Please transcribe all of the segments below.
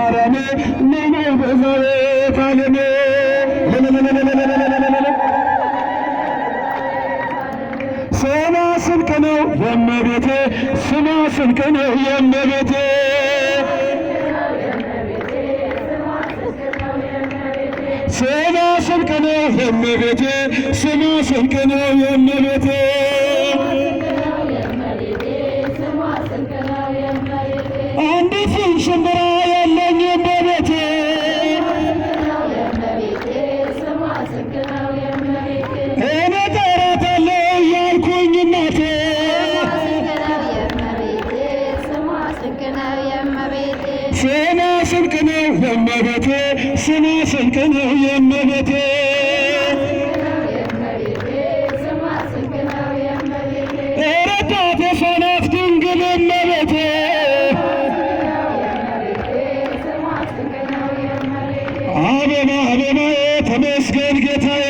ማርያም ነይ ቤዛዊተ ዓለም ስማ ስንቅ ነው የእመቤቴ ስማ ስንቅ ነው የእመቤቴ ስማ ስንቅ ነው የእመቤቴ ስማ ስንቅ ነው የእመቤቴ አንዲት ሽንብራ የለኝም በቤቴ እኔ እጠራታለሁ እያልኩኝ እናቴ ስማ ስንቅ ነው የእመቤቴ ስማ ስንቅ ነው የእመቤቴ ረዳቴ ናት ድንግል እመቤቴ አበባ አበባዬ ተመስገን ጌታዬ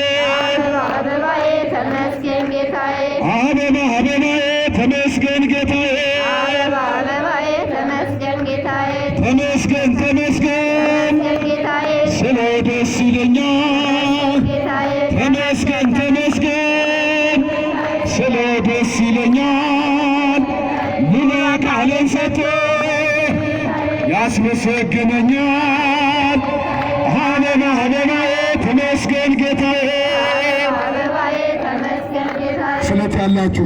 አበባዬ ተመስገን ጌታዬ አበባ አበባዬ ተመስገን ጌታዬ አበባዬ ተመስገን ጌታዬ ተመስገን ተመስገን ጌታዬ ስለ ደስ ይለኛል ጌታዬ ተመስገን ተመስገን ስለ ደስ ይለኛል ሙሉ ቃልን ሰጥቶ ያስመሰግነኛል አበባ አበባዬ ተመስገን ጌታዬ አበባዬ ተመስገን ጌታዬ ስለት ያላችሁ